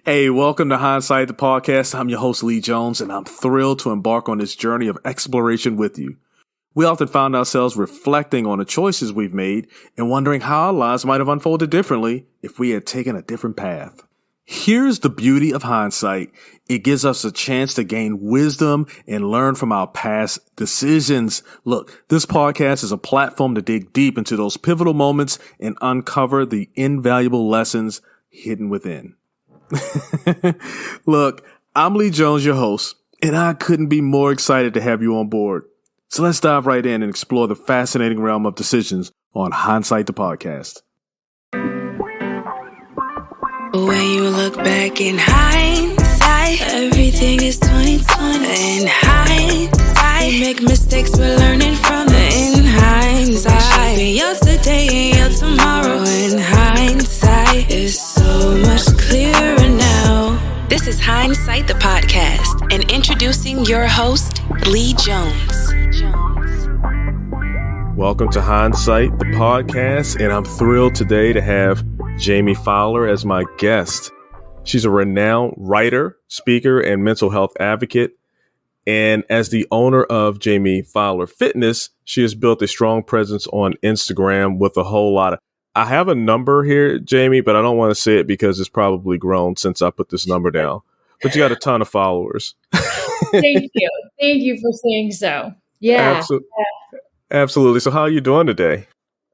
Hey, welcome to Hindsight, the podcast. I'm your host, Lee Jones, and I'm thrilled to embark on this journey of exploration with you. We often find ourselves reflecting on the choices we've made and wondering how our lives might have unfolded differently if we had taken a different path. Here's the beauty of hindsight. It gives us a chance to gain wisdom and learn from our past decisions. Look, this podcast is a platform to dig deep into those pivotal moments and uncover the invaluable lessons hidden within. Look, I'm Lee Jones, your host, and I couldn't be more excited to have you on board. So let's dive right in and explore the fascinating realm of decisions on Hindsight, the podcast. When you look back in hindsight, everything is 20/20. In hindsight, you make mistakes, we're learning from it. In hindsight, shaping yesterday and your tomorrow. In hindsight, it's so much clearer now. This is Hindsight, the podcast, and introducing your host, Lee Jones. Welcome to Hindsight, the podcast, and I'm thrilled today to have Jaime Filer as my guest. She's a renowned writer, speaker, and mental health advocate. And as the owner of Jaime Filer Fitness, she has built a strong presence on Instagram with a whole lot of... I have a number here, Jaime, but I don't want to say it because it's probably grown since I put this number down. But you got a ton of followers. Thank you. Thank you for saying so. Yeah. Absolutely. So how are you doing today?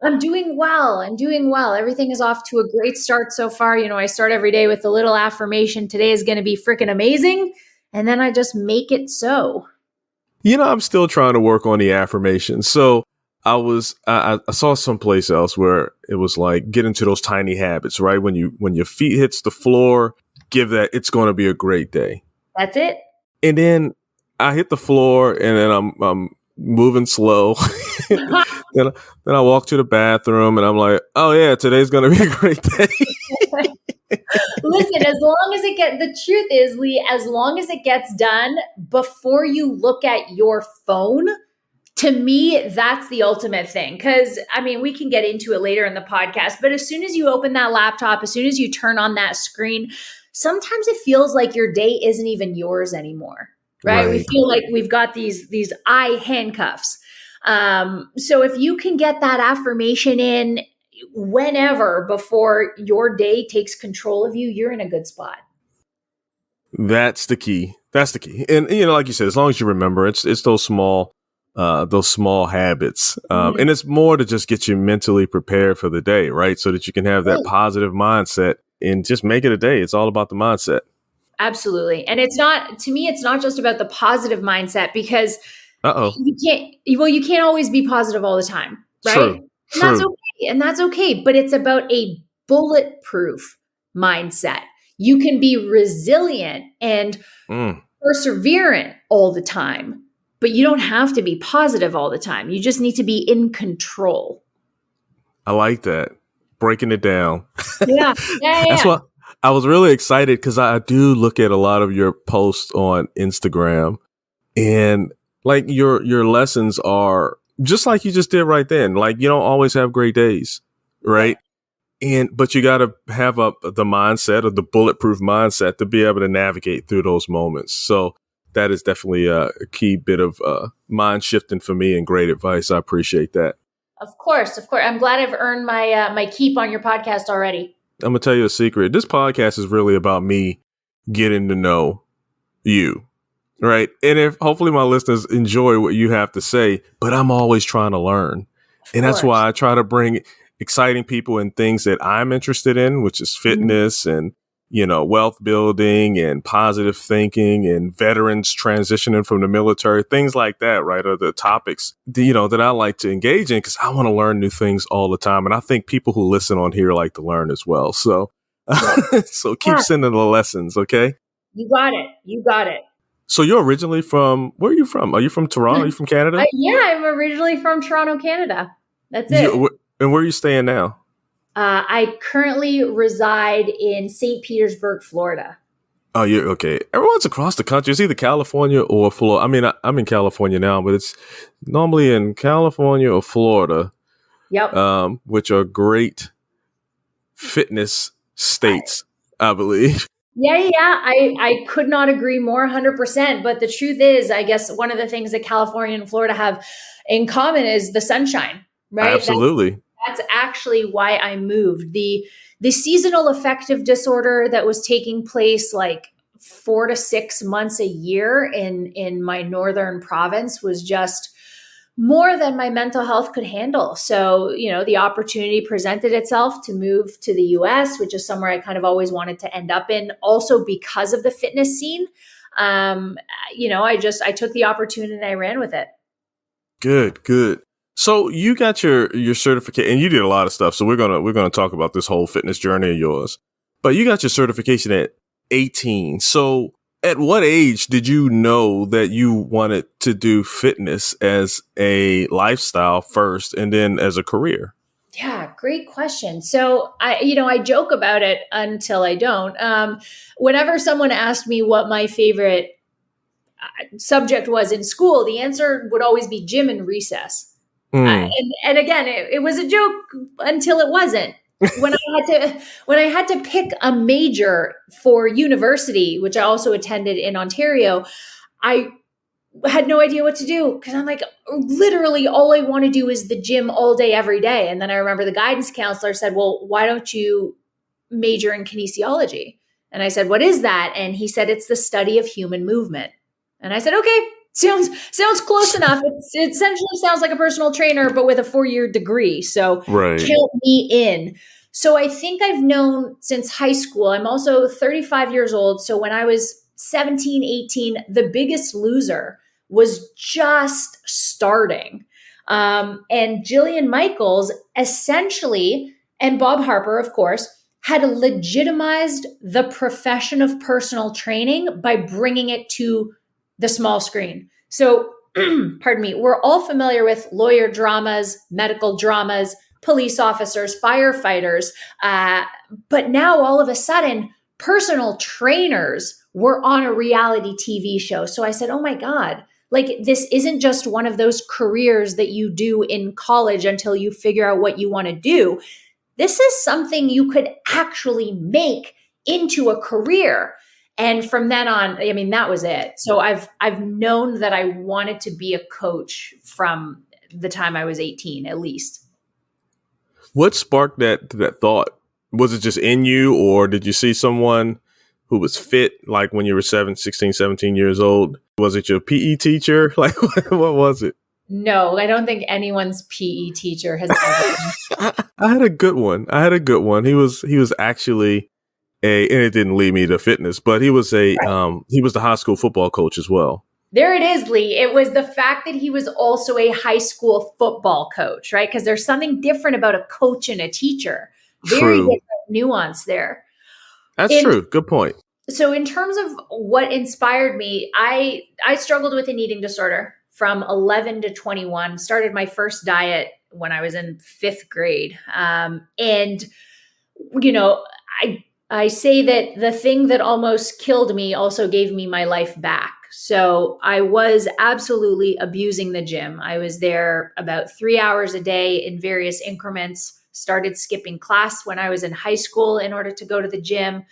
I'm doing well. Everything is off to a great start so far. You know, I start every day with a little affirmation. Today is going to be freaking amazing. And then I just make it so. You know, I'm still trying to work on the affirmations. So I saw someplace else where it was like, get into those tiny habits, right? When your feet hits the floor, give that, it's going to be a great day. That's it. And then I hit the floor and then I'm moving slow. then I walk to the bathroom and I'm like, oh yeah, today's going to be a great day. Listen, the truth is, Lee, as long as it gets done before you look at your phone, to me, that's the ultimate thing. Because, I mean, we can get into it later in the podcast, but as soon as you open that laptop, as soon as you turn on that screen, sometimes it feels like your day isn't even yours anymore. Right? We feel like we've got these eye handcuffs. So if you can get that affirmation in whenever before your day takes control of you, you're in a good spot. That's the key. And, you know, like you said, as long as you remember, it's those small habits. And it's more to just get you mentally prepared for the day, right? So that you can have that positive mindset and just make it a day. It's all about the mindset. Absolutely. And it's not just about the positive mindset because you can't always be positive all the time, right? True. And that's okay. But it's about a bulletproof mindset. You can be resilient and perseverant all the time, but you don't have to be positive all the time. You just need to be in control. I like that. Breaking it down. Yeah. That's what I was really excited because I do look at a lot of your posts on Instagram and like your lessons are just like you just did right then. Like you don't always have great days, right? But you got to have the mindset or the bulletproof mindset to be able to navigate through those moments. So that is definitely a key bit of mind shifting for me and great advice. I appreciate that. Of course. I'm glad I've earned my keep on your podcast already. I'm going to tell you a secret. This podcast is really about me getting to know you, right? And if hopefully my listeners enjoy what you have to say, but I'm always trying to learn. And that's why I try to bring exciting people and things that I'm interested in, which is fitness and, you know, wealth building and positive thinking and veterans transitioning from the military, things like that, right? Are the topics, that I like to engage in because I want to learn new things all the time. And I think people who listen on here like to learn as well. So, so keep sending the lessons. Okay. You got it. So you're originally where are you from? Are you from Toronto? Are you from Canada? I'm originally from Toronto, Canada. That's it. And where are you staying now? I currently reside in St. Petersburg, Florida. Oh, you're okay. Everyone's across the country. It's either California or Florida. I mean, I'm in California now, but it's normally in California or Florida. Yep. Which are great fitness states. I believe. Yeah. I could not agree more 100%. But the truth is, I guess one of the things that California and Florida have in common is the sunshine, right? Absolutely. That's actually why I moved. The seasonal affective disorder that was taking place like 4 to 6 months a year in my northern province was just more than my mental health could handle. So, the opportunity presented itself to move to the US, which is somewhere I kind of always wanted to end up in, also because of the fitness scene. I took the opportunity and I ran with it. Good. So you got your certification, and you did a lot of stuff. So we're gonna talk about this whole fitness journey of yours. But you got your certification at 18. So at what age did you know that you wanted to do fitness as a lifestyle first, and then as a career? Yeah, great question. So I joke about it until I don't. Whenever someone asked me what my favorite subject was in school, the answer would always be gym and recess. And again, it was a joke until it wasn't. When I had to pick a major for university, which I also attended in Ontario, I had no idea what to do because I'm like, literally all I want to do is the gym all day, every day. And then I remember the guidance counselor said, well, why don't you major in kinesiology? And I said, what is that? And he said, it's the study of human movement. And I said, okay, sounds close enough. It essentially sounds like a personal trainer, but with a 4-year degree. So Right. count me in. So I think I've known since high school. I'm also 35 years old. So when I was 17, 18, The Biggest Loser was just starting. And Jillian Michaels essentially, and Bob Harper, of course, had legitimized the profession of personal training by bringing it to the small screen. So, pardon me, we're all familiar with lawyer dramas, medical dramas, police officers, firefighters. But now all of a sudden, personal trainers were on a reality TV show. So I said, oh my God, like this isn't just one of those careers that you do in college until you figure out what you want to do. This is something you could actually make into a career. And from then on, I mean, that was it. So I've known that I wanted to be a coach from the time I was 18, at least. What sparked that thought? Was it just in you, or did you see someone who was fit, like when you were 16, 17 years old? Was it your PE teacher? Like, what was it? No, I don't think anyone's PE teacher has ever. I had a good one. He was actually and it didn't lead me to fitness, but he was he was the high school football coach as well. There it is, Lee. It was the fact that he was also a high school football coach, right? Because there's something different about a coach and a teacher. Very different nuance there. That's true. Good point. So in terms of what inspired me, I struggled with an eating disorder from 11 to 21, started my first diet when I was in 5th grade. And, I say that the thing that almost killed me also gave me my life back. So I was absolutely abusing the gym. I was there about 3 hours a day in various increments, started skipping class when I was in high school in order to go to the gym,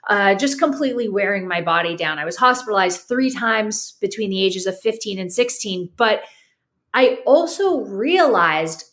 just completely wearing my body down. I was hospitalized 3 times between the ages of 15 and 16. But I also realized,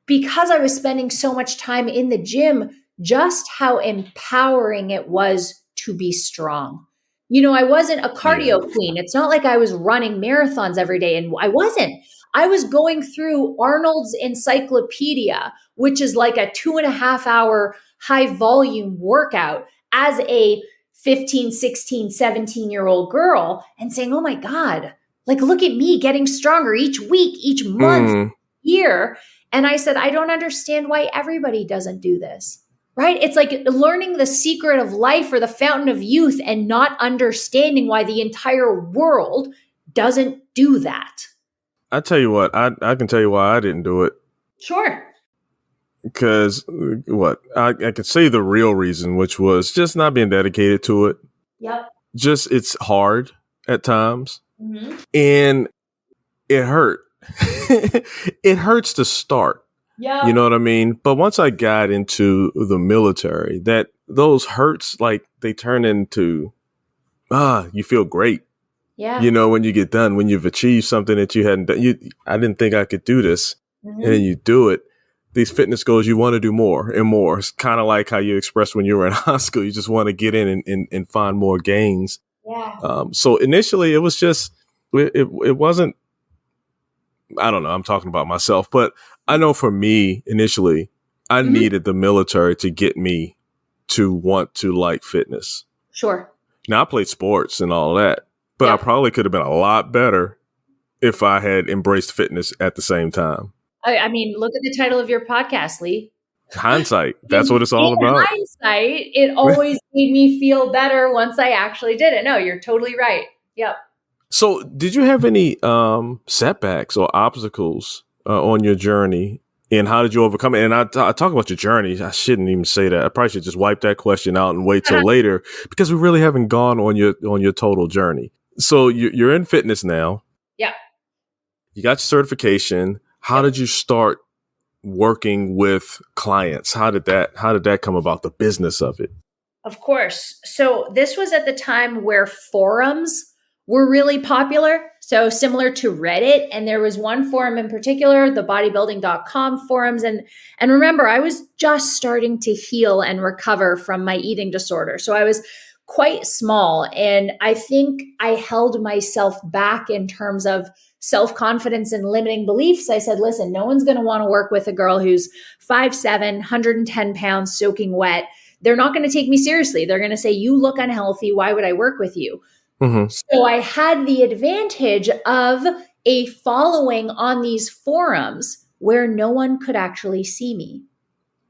because I was spending so much time in the gym, just how empowering it was to be strong. I wasn't a cardio queen. It's not like I was running marathons every day, and I wasn't. I was going through Arnold's Encyclopedia, which is like a 2.5-hour high volume workout, as a 15, 16, 17-year-old girl, and saying, oh my God, like, look at me getting stronger each week, each month, year. And I said, I don't understand why everybody doesn't do this. Right? It's like learning the secret of life or the fountain of youth and not understanding why the entire world doesn't do that. I tell you what, I can tell you why I didn't do it. Sure. Because I could say the real reason, which was just not being dedicated to it. Yep. Just it's hard at times. Mm-hmm. And it hurt. It hurts to start. Yeah. You know what I mean? But once I got into the military, that those hurts, like they turn into, you feel great. Yeah. You know, when you get done, when you've achieved something that you hadn't done, I didn't think I could do this. And then you do it. These fitness goals, you want to do more and more. It's kind of like how you expressed when you were in high school. You just want to get in and find more gains. Yeah. So initially it was just, it wasn't, I don't know, I'm talking about myself, but I know for me initially, I needed the military to get me to want to like fitness. Sure. Now I played sports and all that, but I probably could have been a lot better if I had embraced fitness at the same time. I mean, look at the title of your podcast, Lee. Hindsight. That's what it's all about. Hindsight, it always made me feel better once I actually did it. No, you're totally right. Yep. So did you have any setbacks or obstacles on your journey? And how did you overcome it? And I talk about your journey. I shouldn't even say that. I probably should just wipe that question out and wait till later, because we really haven't gone on your total journey. So you're in fitness now. Yeah. You got your certification. How did you start working with clients? How did that come about, the business of it? Of course. So this was at the time where forums were really popular. So similar to Reddit. And there was one forum in particular, the bodybuilding.com forums. And remember, I was just starting to heal and recover from my eating disorder. So I was quite small. And I think I held myself back in terms of self-confidence and limiting beliefs. I said, listen, no one's going to want to work with a girl who's 5'7", 110 pounds, soaking wet. They're not going to take me seriously. They're going to say, you look unhealthy. Why would I work with you? Mm-hmm. So I had the advantage of a following on these forums where no one could actually see me.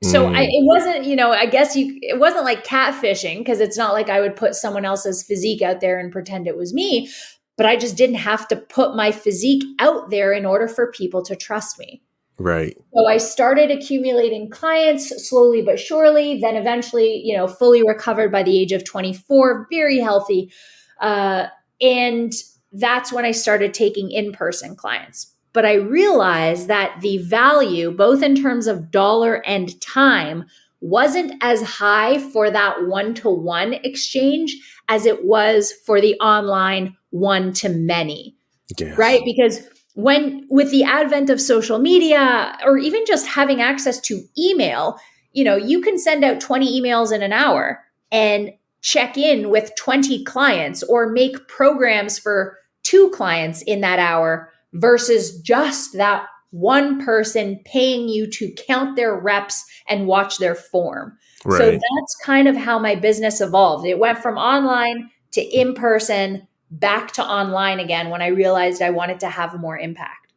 So it wasn't, I guess it wasn't like catfishing, because it's not like I would put someone else's physique out there and pretend it was me, but I just didn't have to put my physique out there in order for people to trust me. Right. So I started accumulating clients slowly but surely, then eventually, fully recovered by the age of 24, very healthy. And that's when I started taking in-person clients. But I realized that the value, both in terms of dollar and time, wasn't as high for that one-to-one exchange as it was for the online one-to-many, yes. Right? Because with the advent of social media, or even just having access to email, you can send out 20 emails in an hour and check in with 20 clients, or make programs for 2 clients in that hour, versus just that one person paying you to count their reps and watch their form. Right. So that's kind of how my business evolved. It went from online to in-person, back to online again when I realized I wanted to have more impact.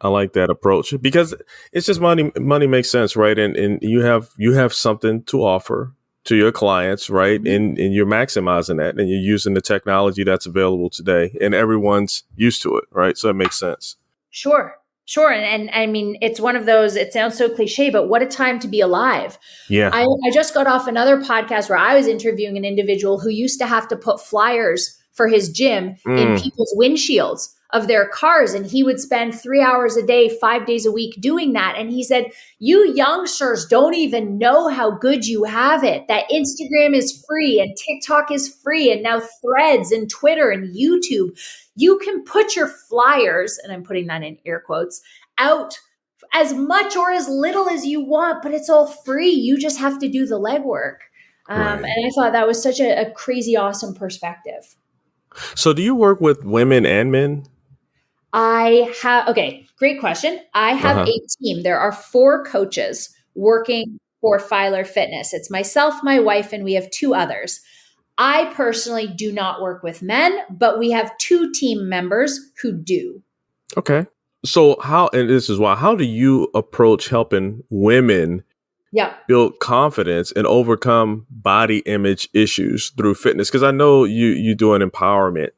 I like that approach, because it's just money makes sense, right? And you have something to offer to your clients, right? Mm-hmm. And you're maximizing that, and you're using the technology that's available today, and everyone's used to it, right? So it makes sense. Sure. And I mean, it's one of those, it sounds so cliche, but what a time to be alive. Yeah. I just got off another podcast where I was interviewing an individual who used to have to put flyers for his gym in people's windshields of their cars. And he would spend 3 hours a day, 5 days a week doing that. And he said, you youngsters don't even know how good you have it, that Instagram is free and TikTok is free, and now Threads and Twitter and YouTube. You can put your flyers, and I'm putting that in air quotes, out as much or as little as you want, but it's all free. You just have to do the legwork. Right. And I thought that was such a crazy, awesome perspective. So do you work with women and men? Great question. I have a team. There are 4 coaches working for Filer Fitness. It's myself, my wife, and we have 2 others. I personally do not work with men, but we have 2 team members who do. Okay. So how do you approach helping women build confidence and overcome body image issues through fitness? Because I know you do an empowerment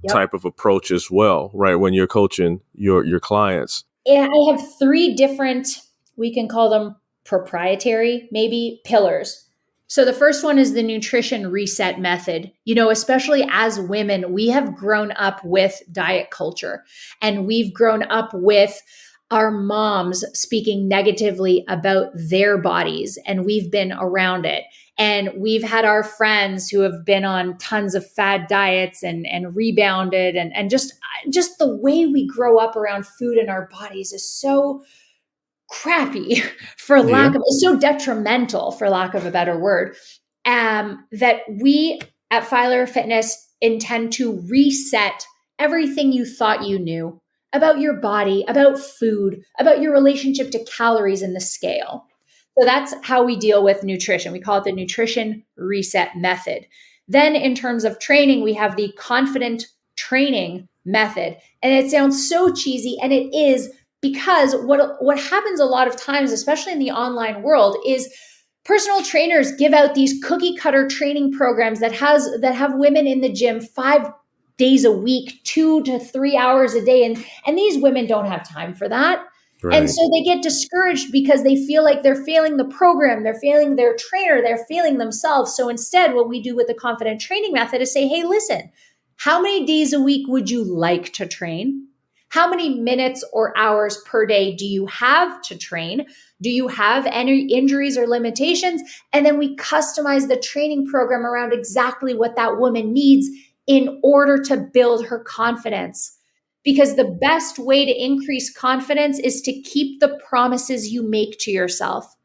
type of approach as well, right? When you're coaching your clients. Yeah, I have 3 different, we can call them proprietary, maybe, pillars. So the first one is the nutrition reset method. Especially as women, we have grown up with diet culture, and we've grown up with our moms speaking negatively about their bodies, and we've been around it. And we've had our friends who have been on tons of fad diets and rebounded, and just the way we grow up around food in our bodies is so crappy Yeah. so detrimental, for lack of a better word, that we at Filer Fitness intend to reset everything you thought you knew about your body, about food, about your relationship to calories and the scale. So that's how we deal with nutrition. We call it the nutrition reset method. Then in terms of training, we have the confident training method. And it sounds so cheesy, and it is, because what happens a lot of times, especially in the online world, is personal trainers give out these cookie cutter training programs that have women in the gym 5 days a week, 2 to 3 hours a day. And these women don't have time for that. Right. And so they get discouraged because they feel like they're failing the program, they're failing their trainer, they're failing themselves. So instead, what we do with the confident training method is say, hey, listen, how many days a week would you like to train? How many minutes or hours per day do you have to train? Do you have any injuries or limitations? And then we customize the training program around exactly what that woman needs in order to build her confidence. Because the best way to increase confidence is to keep the promises you make to yourself.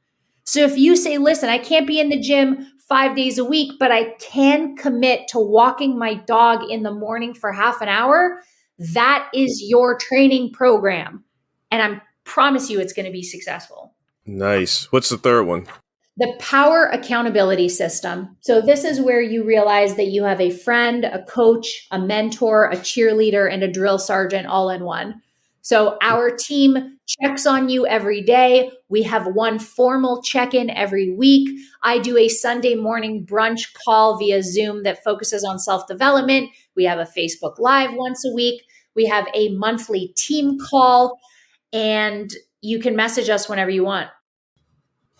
So if you say, listen, I can't be in the gym 5 days a week, but I can commit to walking my dog in the morning for half an hour, that is your training program. And I promise you it's going to be successful. Nice. What's the third one? The power accountability system. So this is where you realize that you have a friend, a coach, a mentor, a cheerleader, and a drill sergeant all in one. So our team checks on you every day. We have one formal check-in every week. I do a Sunday morning brunch call via Zoom that focuses on self-development. We have a Facebook Live once a week. We have a monthly team call, and you can message us whenever you want.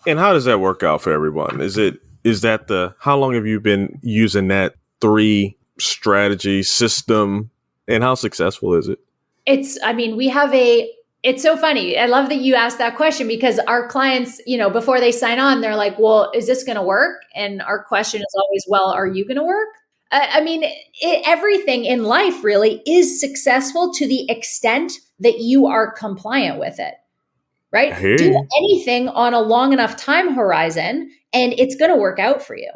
And how does that work out for everyone? How long have you been using that 3 strategy system, and how successful is it? It's so funny. I love that you asked that question, because our clients, before they sign on, they're like, well, is this going to work? And our question is always, well, are you going to work? Everything in life really is successful to the extent that you are compliant with it. Right? Hey. Do anything on a long enough time horizon, and it's going to work out for you.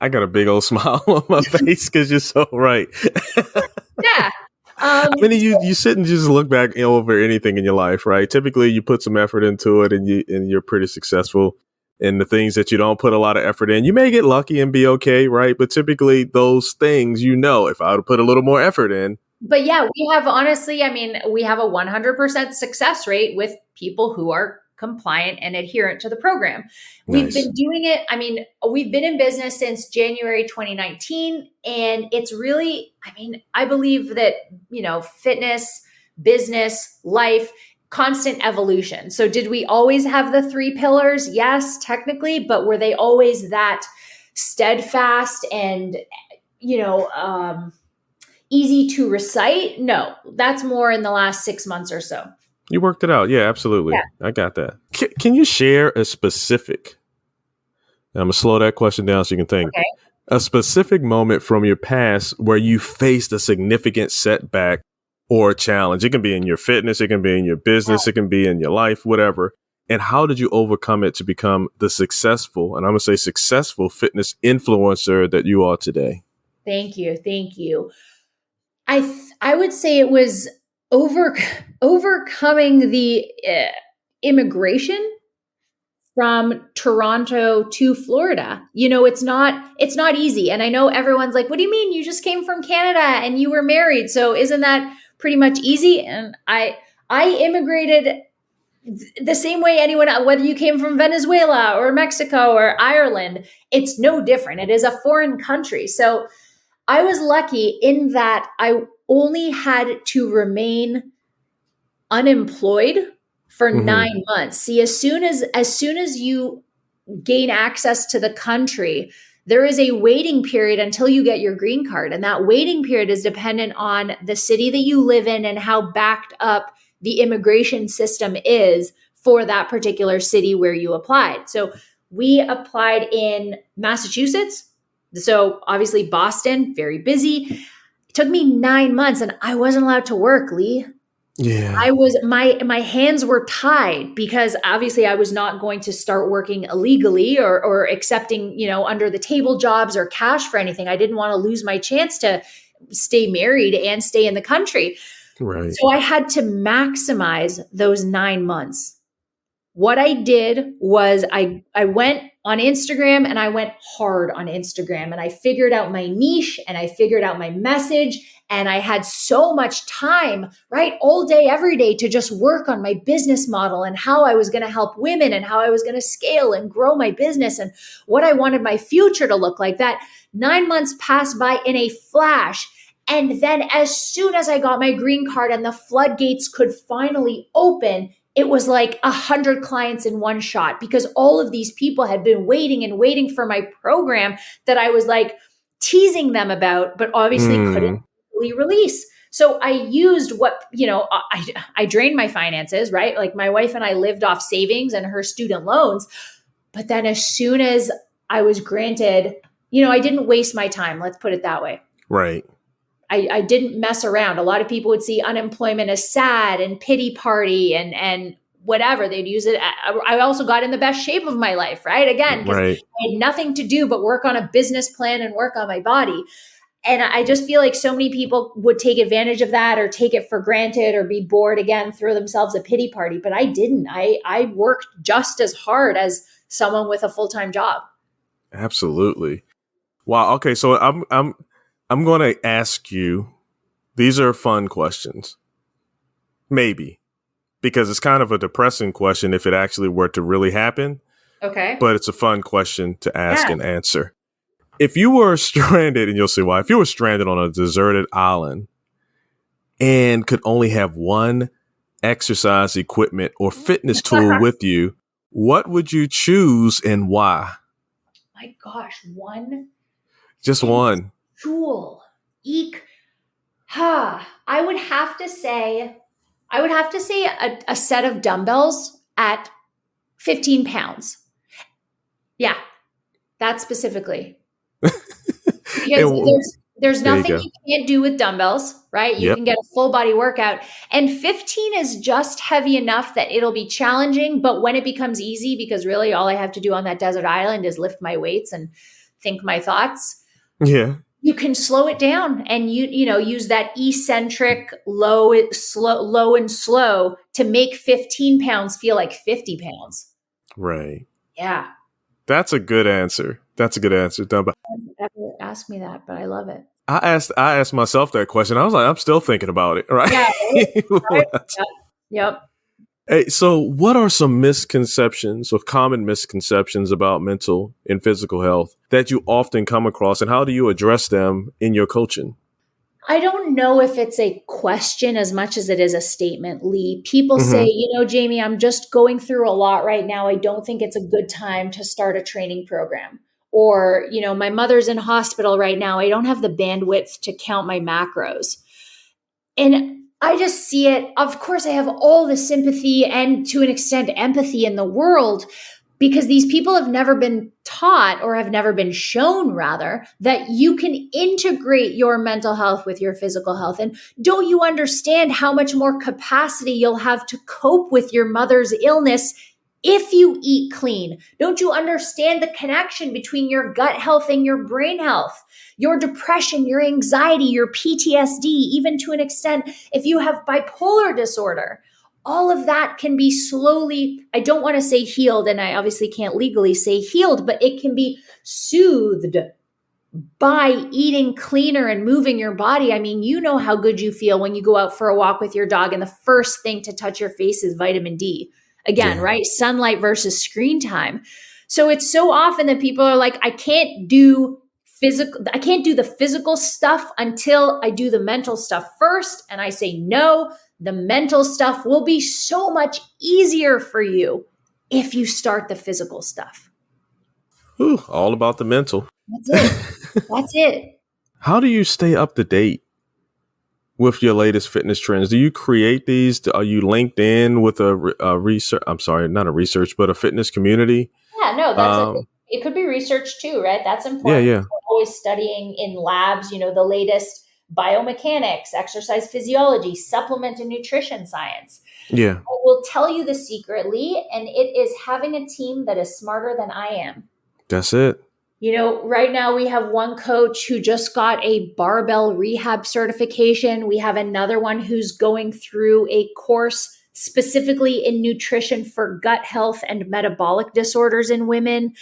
I got a big old smile on my face because you're so right. Yeah. You sit and just look back over anything in your life, right? Typically, you put some effort into it, and you're pretty successful. And the things that you don't put a lot of effort in, you may get lucky and be okay, right? But typically, those things, if I would put a little more effort in. But yeah, we have a 100% success rate with people who are compliant and adherent to the program. We've been doing it. We've been in business since January 2019. And it's really, I believe that, fitness, business, life, constant evolution. So did we always have the 3 pillars? Yes, technically, but were they always that steadfast and, easy to recite? No, that's more in the last 6 months or so. You worked it out. Yeah, absolutely. Yeah. I got that. Can you share a specific, I'm going to slow that question down so you can think, a specific moment from your past where you faced a significant setback or a challenge? It can be in your fitness, it can be in your business, it can be in your life, whatever. And how did you overcome it to become the successful, and I'm going to say successful fitness influencer that you are today? Thank you. Thank you. I would say it was overcoming the immigration from Toronto to Florida. It's not easy. And I know everyone's like, what do you mean? You just came from Canada and you were married. So isn't that pretty much easy? And I immigrated the same way anyone, whether you came from Venezuela or Mexico or Ireland, it's no different. It is a foreign country. So I was lucky in that I only had to remain unemployed for 9 months. See, as soon as you gain access to the country, there is a waiting period until you get your green card. And that waiting period is dependent on the city that you live in and how backed up the immigration system is for that particular city where you applied. So we applied in Massachusetts. So obviously Boston, very busy. It took me 9 months and I wasn't allowed to work, Lee. Yeah. My hands were tied because obviously I was not going to start working illegally or accepting, under the table jobs or cash for anything. I didn't want to lose my chance to stay married and stay in the country. Right. So I had to maximize those 9 months. What I did was I went on Instagram and I went hard on Instagram and I figured out my niche and I figured out my message. And I had so much time, right? All day, every day to just work on my business model and how I was going to help women and how I was going to scale and grow my business and what I wanted my future to look like. That 9 months passed by in a flash. And then as soon as I got my green card and the floodgates could finally open, it was like 100 clients in one shot because all of these people had been waiting for my program that I was like teasing them about, but obviously couldn't release. So I used I drained my finances, right? Like my wife and I lived off savings and her student loans. But then as soon as I was granted, I didn't waste my time. Let's put it that way. Right. I didn't mess around. A lot of people would see unemployment as sad and pity party and whatever. They'd use it. I also got in the best shape of my life, right? Again, because I had nothing to do but work on a business plan and work on my body. And I just feel like so many people would take advantage of that or take it for granted or be bored again, throw themselves a pity party. But I didn't. I worked just as hard as someone with a full-time job. Absolutely. Wow. Okay. So I'm going to ask you, these are fun questions. Maybe. Because it's kind of a depressing question if it actually were to really happen. Okay. But it's a fun question to ask and answer. If you were stranded, and you'll see why, if you were stranded on a deserted island and could only have one exercise equipment or fitness tool with you, what would you choose and why? My gosh, one? Just one. Tool. Eek. I would have to say a set of dumbbells at 15 pounds. Yeah, that specifically. Because there's nothing you can't do with dumbbells, right? You can get a full body workout. And 15 is just heavy enough that it'll be challenging. But when it becomes easy, because really all I have to do on that desert island is lift my weights and think my thoughts. Yeah. You can slow it down and use that eccentric low and slow to make 15 pounds feel like 50 pounds. Right. Yeah. That's a good answer. Dumbbell. Never asked me that, but I love it. I asked myself that question. I was like, I'm still thinking about it. Right. Yeah. Right? Yep. Hey, so what are some misconceptions or common misconceptions about mental and physical health that you often come across, and how do you address them in your coaching? I don't know if it's a question as much as it is a statement, Lee. People say, Jamie, I'm just going through a lot right now. I don't think it's a good time to start a training program. Or, my mother's in hospital right now. I don't have the bandwidth to count my macros. And I just see it. Of course, I have all the sympathy and to an extent empathy in the world, because these people have never been taught or have never been shown, rather, that you can integrate your mental health with your physical health. And don't you understand how much more capacity you'll have to cope with your mother's illness if you eat clean? Don't you understand the connection between your gut health and your brain health, your depression, your anxiety, your PTSD, even to an extent, if you have bipolar disorder? All of that can be slowly, I don't want to say healed, and I obviously can't legally say healed, but it can be soothed by eating cleaner and moving your body. I mean, you know how good you feel when you go out for a walk with your dog and the first thing to touch your face is vitamin D. Again, right? Sunlight versus screen time. So it's so often that people are like, I can't do the physical stuff until I do the mental stuff first. And I say, no, the mental stuff will be so much easier for you if you start the physical stuff. Ooh, all about the mental. That's it. That's it. How do you stay up to date with your latest fitness trends? Do you create these? Are you linked in with a research? I'm sorry, not a research, but a fitness community? Yeah, no, Um, it could be research too, right? That's yeah, important. yeah, We're always studying in labs, the latest biomechanics, exercise physiology, supplement and nutrition science. yeah. I will tell you the secret, Lee, and it is having a team that is smarter than I am. That's it. Right now we have one coach who just got a barbell rehab certification. We have another one who's going through a course specifically in nutrition for gut health and metabolic disorders in women.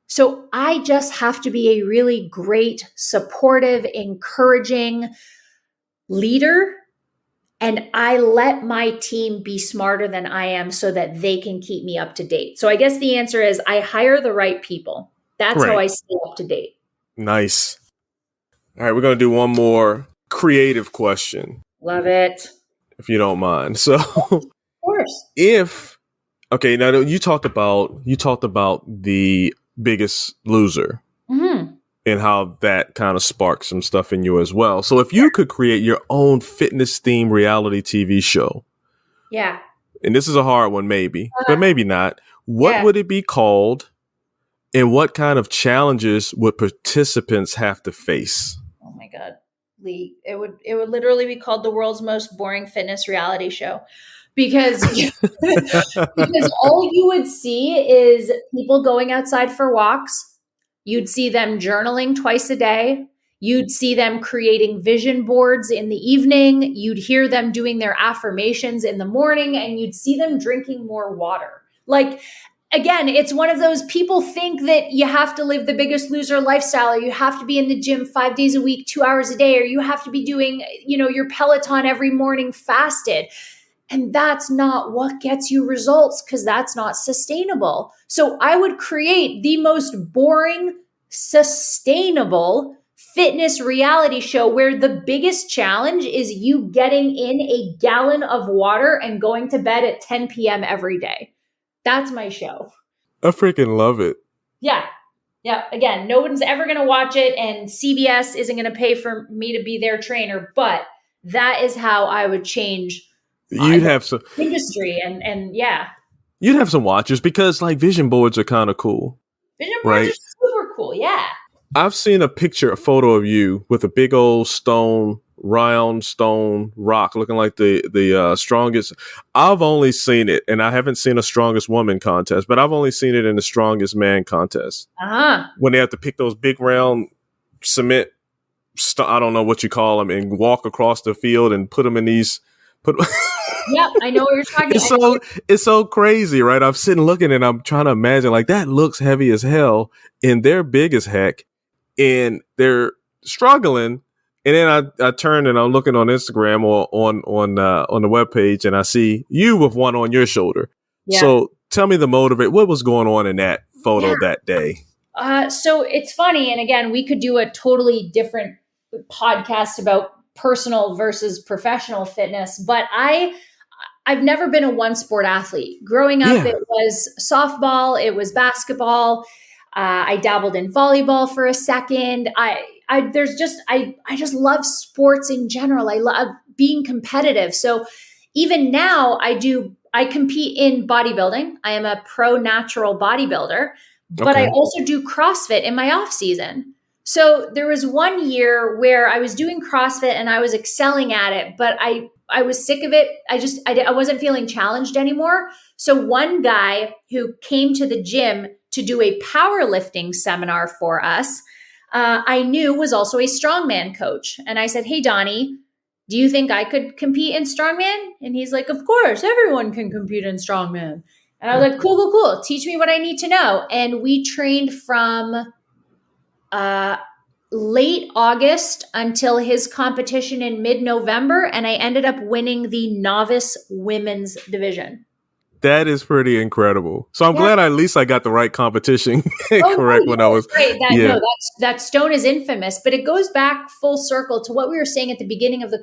So I just have to be a really great, supportive, encouraging leader. And I let my team be smarter than I am so that they can keep me up to date. So I guess the answer is I hire the right people. That's how Right. I stay up to date. Nice. All right, we're gonna do one more creative question, Love it. if you don't mind. So, Of course. now you talked about the Biggest Loser Mm-hmm. and how that kind of sparked some stuff in you as well. So, if you could create your own fitness themed reality TV show, Yeah. and this is a hard one, maybe, but maybe not, what Yeah. would it be called, and what kind of challenges would participants have to face? Oh my God, Lee. It would literally be called the world's most boring fitness reality show. Because because all you would see is people going outside for walks. You'd see them journaling twice a day. You'd see them creating vision boards in the evening. You'd hear them doing their affirmations in the morning, and you'd see them drinking more water. Like, again, it's one of those people think that you have to live the Biggest Loser lifestyle, or you have to be in the gym 5 days a week, 2 hours a day, or you have to be doing, your Peloton every morning fasted. And that's not what gets you results, because that's not sustainable. So I would create the most boring, sustainable fitness reality show where the biggest challenge is you getting in a gallon of water and going to bed at 10 p.m. every day. That's my show. I freaking love it. Yeah. Yeah. Again, no one's ever going to watch it, and CBS isn't going to pay for me to be their trainer, but that is how I would change You'd have some industry and yeah. You'd have some watchers, because like vision boards are kind of cool. Vision boards right? are super cool. Yeah. I've seen a photo of you with a big old round stone rock, looking like the strongest. I've only seen it, and I haven't seen a strongest woman contest, but I've only seen it in the strongest man contest. Uh-huh. When they have to pick those big round cement, I don't know what you call them, and walk across the field and put them in these. Yep, I know what you're talking about. It's so crazy, right? I'm sitting looking and I'm trying to imagine, like, that looks heavy as hell, and they're big as heck, and they're struggling. And then I turn and I'm looking on Instagram or on the webpage, and I see you with one on your shoulder. Yeah. So tell me the motivate. What was going on in that photo that day? So it's funny, and again, we could do a totally different podcast about personal versus professional fitness, but I've never been a one sport athlete. Growing up, It was softball, it was basketball. I dabbled in volleyball for a second. I just love sports in general. I love being competitive. So even now I compete in bodybuilding. I am a pro natural bodybuilder, but I also do CrossFit in my off season. So there was one year where I was doing CrossFit and I was excelling at it, but I was sick of it. I wasn't feeling challenged anymore. So one guy who came to the gym to do a powerlifting seminar for us, I knew was also a strongman coach. And I said, "Hey, Donnie, do you think I could compete in strongman?" And he's like, "Of course, everyone can compete in strongman." And I was like, cool. Teach me what I need to know. And we trained from late August until his competition in mid-November, and I ended up winning the novice women's division. That is pretty incredible. So I'm glad at least I got the right competition correct when I was. Great. That stone is infamous, but it goes back full circle to what we were saying at the beginning of the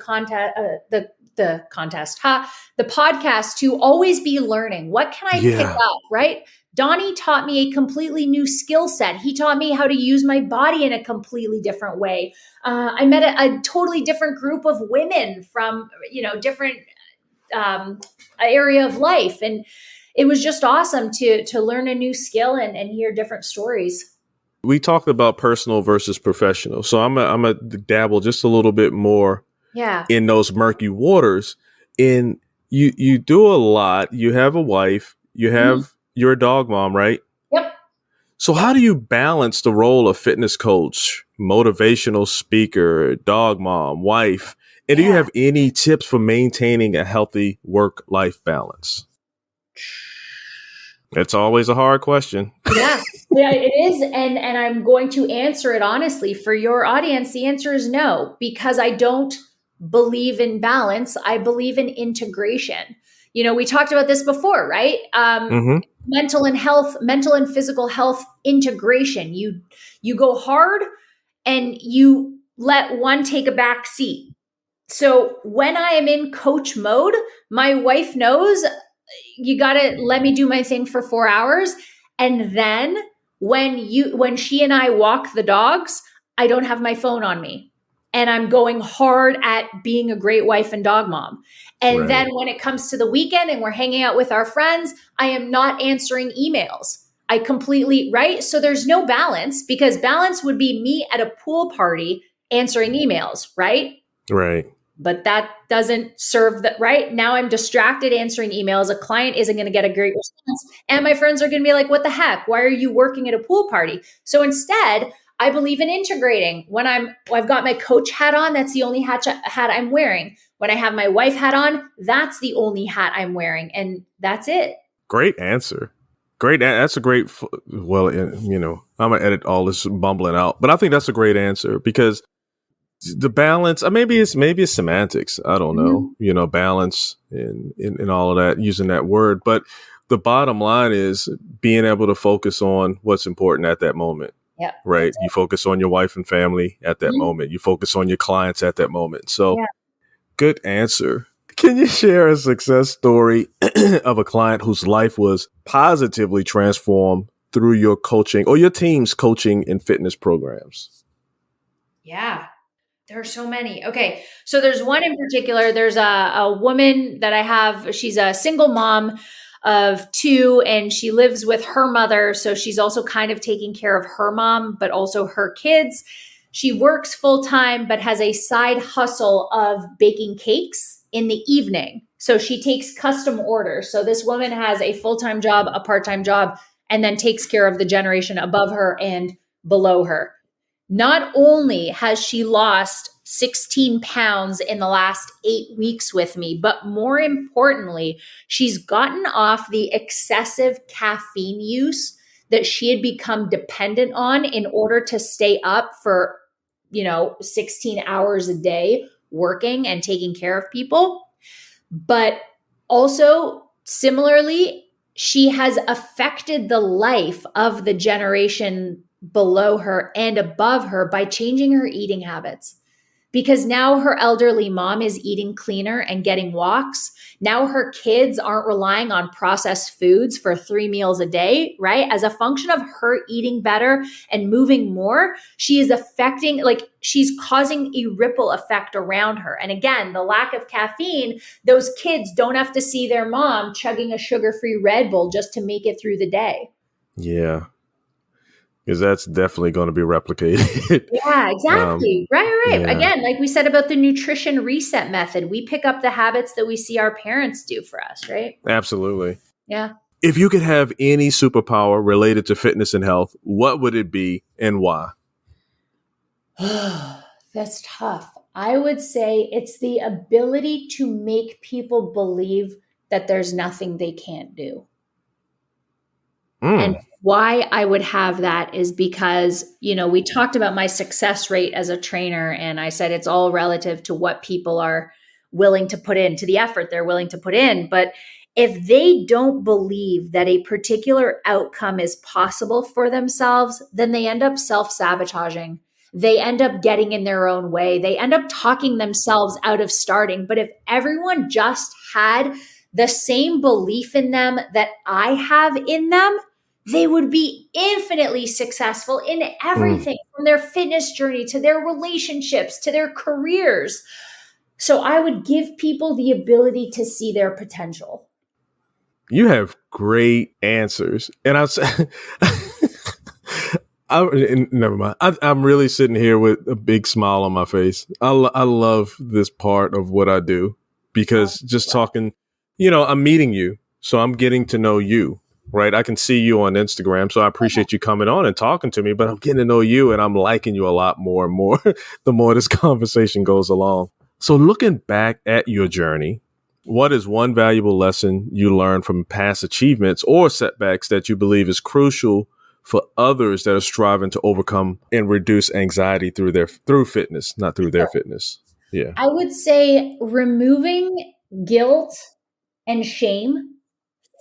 podcast, to always be learning. What can I pick up, right? Donnie taught me a completely new skill set. He taught me how to use my body in a completely different way. I met a totally different group of women from, different area of life. And it was just awesome to learn a new skill and hear different stories. We talked about personal versus professional. So I'm a dabble just a little bit more in those murky waters. In you do a lot. You have a wife, you have you're a dog mom, right? Yep. So how do you balance the role of fitness coach, motivational speaker, dog mom, wife? And do you have any tips for maintaining a healthy work-life balance? It's always a hard question. Yeah, it is. And I'm going to answer it honestly. For your audience, the answer is no, because I don't believe in balance. I believe in integration. We talked about this before, right? Mental and physical health integration. You go hard and you let one take a back seat. So when I am in coach mode, my wife knows you got to let me do my thing for 4 hours. And then when she and I walk the dogs, I don't have my phone on me and I'm going hard at being a great wife and dog mom. And then when it comes to the weekend and we're hanging out with our friends, I am not answering emails. I completely, right? So there's no balance, because balance would be me at a pool party answering emails, right? Right. But that doesn't serve that, right? Now I'm distracted answering emails. A client isn't going to get a great response. And my friends are going to be like, what the heck? Why are you working at a pool party? So instead, I believe in integrating. When I've got my coach hat on, that's the only hat I'm wearing. When I have my wife hat on, that's the only hat I'm wearing. And that's it. Great answer. That's a great, I'm going to edit all this bumbling out, but I think that's a great answer, because the balance, maybe it's semantics. I don't know, balance and all of that, using that word. But the bottom line is being able to focus on what's important at that moment. Yeah. Right. You focus on your wife and family at that moment. You focus on your clients at that moment. So good answer. Can you share a success story of a client whose life was positively transformed through your coaching or your team's coaching and fitness programs? Yeah. There are so many. Okay. So there's one in particular. There's a woman that I have. She's a single mom of 2, and she lives with her mother. So she's also kind of taking care of her mom, but also her kids. She works full time, but has a side hustle of baking cakes in the evening. So she takes custom orders. So this woman has a full-time job, a part-time job, and then takes care of the generation above her and below her. Not only has she lost 16 pounds in the last 8 weeks with me, but more importantly, she's gotten off the excessive caffeine use that she had become dependent on in order to stay up for, 16 hours a day working and taking care of people. But also, similarly, she has affected the life of the generation below her and above her by changing her eating habits. Because now her elderly mom is eating cleaner and getting walks. Now her kids aren't relying on processed foods for 3 meals a day, right? As a function of her eating better and moving more, she is she's causing a ripple effect around her. And again, the lack of caffeine, those kids don't have to see their mom chugging a sugar-free Red Bull just to make it through the day. Yeah. Because that's definitely going to be replicated. Yeah, exactly. Right. Yeah. Again, like we said about the nutrition reset method, we pick up the habits that we see our parents do for us, right? Absolutely. Yeah. If you could have any superpower related to fitness and health, what would it be and why? That's tough. I would say it's the ability to make people believe that there's nothing they can't do. And why I would have that is because, we talked about my success rate as a trainer, and I said it's all relative to what people are willing to put in, to the effort they're willing to put in. But if they don't believe that a particular outcome is possible for themselves, then they end up self-sabotaging. They end up getting in their own way. They end up talking themselves out of starting. But if everyone just had the same belief in them that I have in them, they would be infinitely successful in everything from their fitness journey to their relationships to their careers. So I would give people the ability to see their potential. You have great answers. And never mind. I'm really sitting here with a big smile on my face. I love this part of what I do because just talking, I'm meeting you. So I'm getting to know you, right? I can see you on Instagram. So I appreciate you coming on and talking to me, but I'm getting to know you and I'm liking you a lot more and more the more this conversation goes along. So looking back at your journey, what is one valuable lesson you learned from past achievements or setbacks that you believe is crucial for others that are striving to overcome and reduce anxiety through fitness, not through their fitness? Yeah. I would say removing guilt and shame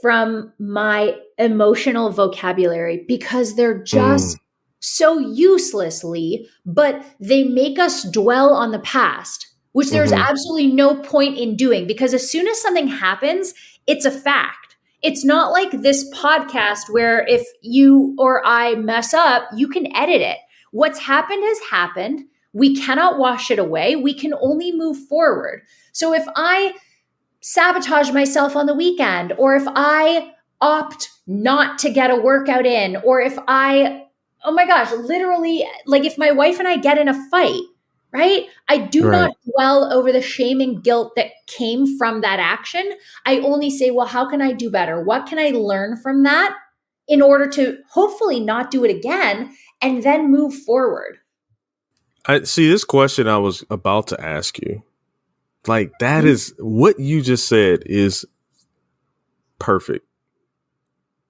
from my emotional vocabulary because they're just so uselessly, but they make us dwell on the past, which there's absolutely no point in doing because as soon as something happens, it's a fact. It's not like this podcast where if you or I mess up, you can edit it. What's happened has happened. We cannot wash it away. We can only move forward. So if I sabotage myself on the weekend, or if I opt not to get a workout in, or if oh my gosh, literally, like if my wife and I get in a fight, right? I do not dwell over the shame and guilt that came from that action. I only say, well, how can I do better? What can I learn from that in order to hopefully not do it again and then move forward? I see this question I was about to ask you. Like that is what you just said is perfect.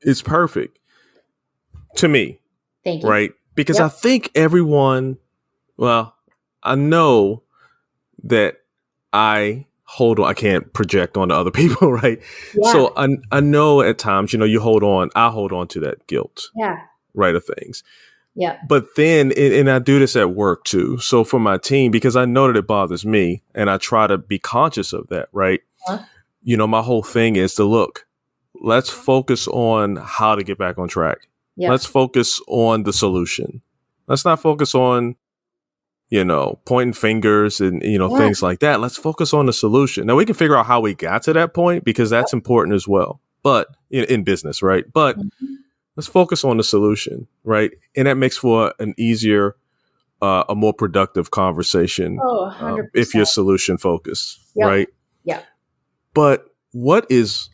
It's perfect to me. Thank you. Right? Because I think everyone, I know that I can't project on other people, right? Yeah. So I know at times, I hold on to that guilt, right, of things. Yeah. But then, and I do this at work too. So for my team, because I know that it bothers me and I try to be conscious of that, right? My whole thing is to look, let's focus on how to get back on track. Yeah. Let's focus on the solution. Let's not focus on, pointing fingers and, things like that. Let's focus on the solution. Now we can figure out how we got to that point because that's important as well. But in business, right? But let's focus on the solution, right? And that makes for an easier, a more productive conversation if you're solution focused, right? Yeah. But what is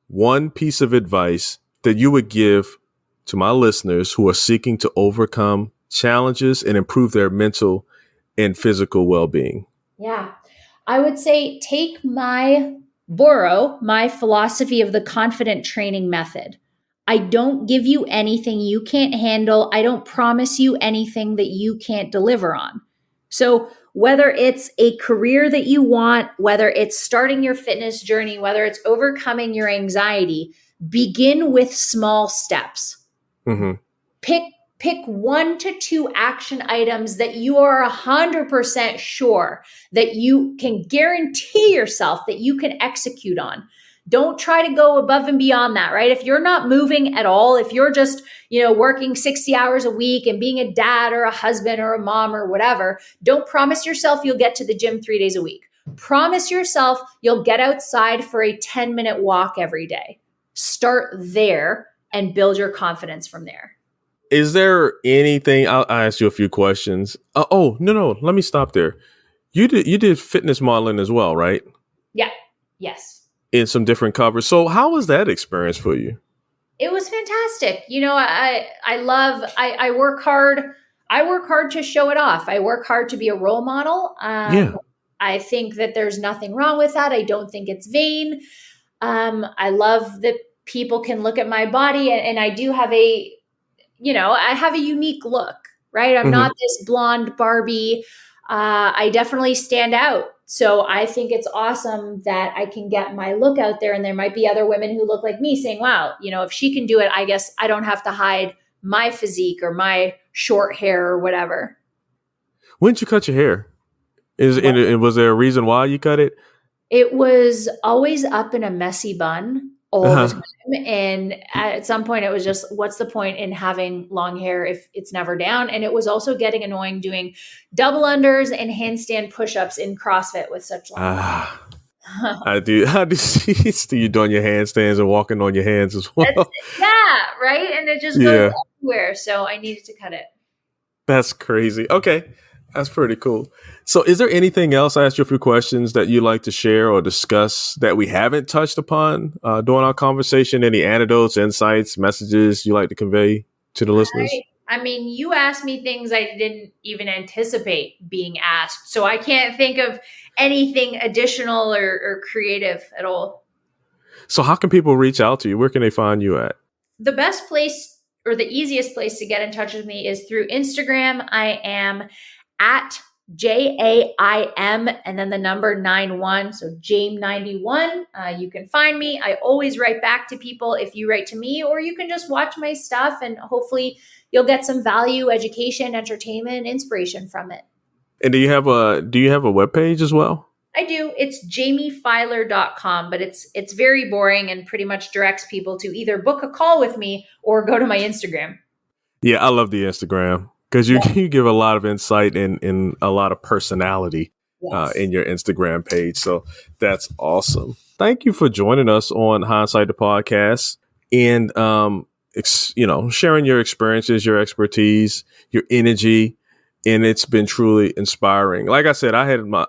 one piece of advice that you would give to my listeners who are seeking to overcome challenges and improve their mental and physical well-being? Yeah. I would say borrow my philosophy of the confident training method. I don't give you anything you can't handle. I don't promise you anything that you can't deliver on. So whether it's a career that you want, whether it's starting your fitness journey, whether it's overcoming your anxiety, begin with small steps. Pick 1 to 2 action items that you are 100% sure that you can guarantee yourself that you can execute on. Don't try to go above and beyond that, right? If you're not moving at all, if you're just, working 60 hours a week and being a dad or a husband or a mom or whatever, don't promise yourself you'll get to the gym 3 days a week. Promise yourself you'll get outside for a 10-minute walk every day. Start there and build your confidence from there. Is there anything, I'll ask you a few questions. No, let me stop there. You did fitness modeling as well, right? Yeah. Yes. In some different covers. So how was that experience for you? It was fantastic. I work hard. I work hard to show it off. I work hard to be a role model. I think that there's nothing wrong with that. I don't think it's vain. I love that people can look at my body and I do have I have a unique look, right? I'm not this blonde Barbie. I definitely stand out. So I think it's awesome that I can get my look out there and there might be other women who look like me saying, wow, if she can do it, I guess I don't have to hide my physique or my short hair or whatever. When did you cut your hair? Was there a reason why you cut it? It was always up in a messy bun all the time. And at some point it was just, what's the point in having long hair if it's never down? And it was also getting annoying doing double unders and handstand push-ups in CrossFit with such long hair. I do see you doing your handstands and walking on your hands as well. Yeah, right? And it just goes everywhere. So I needed to cut it. That's crazy. Okay. That's pretty cool. So is there anything else? I asked you a few questions that you'd like to share or discuss that we haven't touched upon during our conversation? Any anecdotes, insights, messages you like to convey to the listeners? I mean, you asked me things I didn't even anticipate being asked. So I can't think of anything additional or creative at all. So how can people reach out to you? Where can they find you at? The best place or the easiest place to get in touch with me is through Instagram. I am at JAIM and then the number 91. So JAIM91. You can find me. I always write back to people if you write to me, or you can just watch my stuff and hopefully you'll get some value, education, entertainment, inspiration from it. And do you have a webpage as well? I do. It's jaimefiler.com, but it's very boring and pretty much directs people to either book a call with me or go to my Instagram. Yeah, I love the Instagram because you give a lot of insight and a lot of personality in your Instagram page. So that's awesome. Thank you for joining us on Hindsight the Podcast and sharing your experiences, your expertise, your energy. And it's been truly inspiring. Like I said, I had my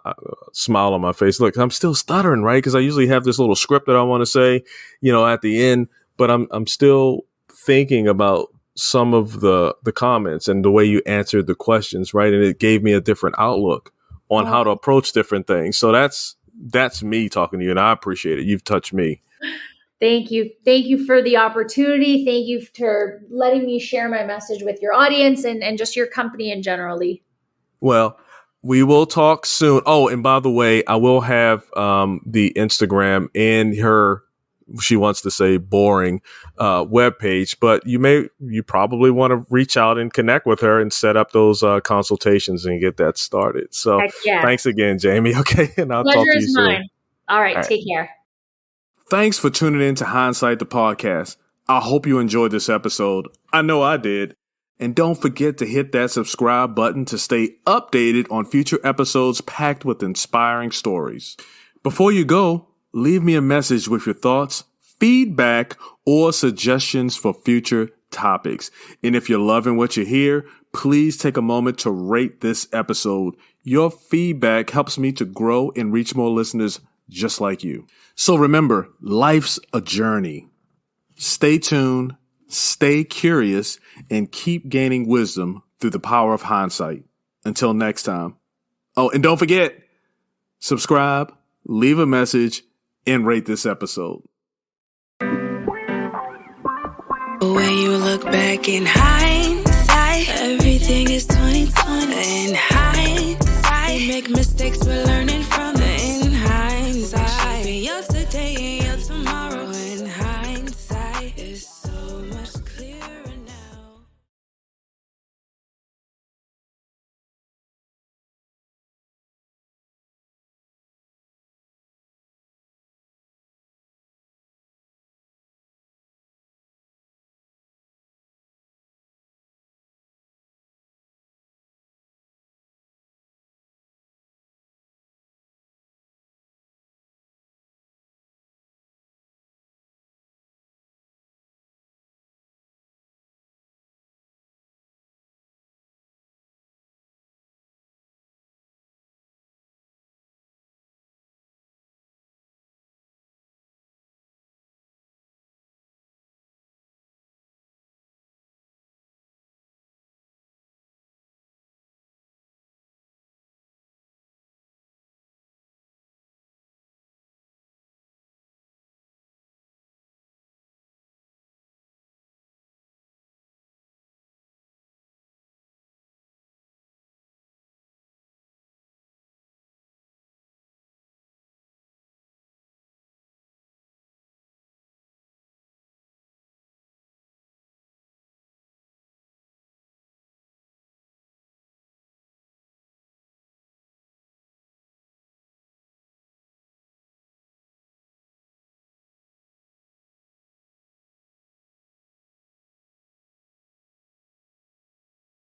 smile on my face. Look, I'm still stuttering, right? Because I usually have this little script that I want to say, at the end. But I'm still thinking about some of the comments and the way you answered the questions, right? And it gave me a different outlook on how to approach different things. So that's me talking to you, and I appreciate it. You've touched me. Thank you. Thank you for the opportunity. Thank you for letting me share my message with your audience and just your company in general, Lee. Well, we will talk soon. Oh, and by the way, I will have the Instagram and her, she wants to say boring, webpage, but you probably want to reach out and connect with her and set up those consultations and get that started. So thanks again, Jaime. Okay. And I'll talk to you soon. Mine. All right. Take care. Thanks for tuning in to Hindsight the Podcast. I hope you enjoyed this episode. I know I did. And don't forget to hit that subscribe button to stay updated on future episodes packed with inspiring stories. Before you go, leave me a message with your thoughts, feedback, or suggestions for future topics. And if you're loving what you hear, please take a moment to rate this episode. Your feedback helps me to grow and reach more listeners just like you. So remember, life's a journey. Stay tuned, stay curious, and keep gaining wisdom through the power of hindsight. Until next time. Oh, and don't forget, subscribe, leave a message, and rate this episode. When you look back in hindsight, everything is 20/20. In hindsight, you make mistakes.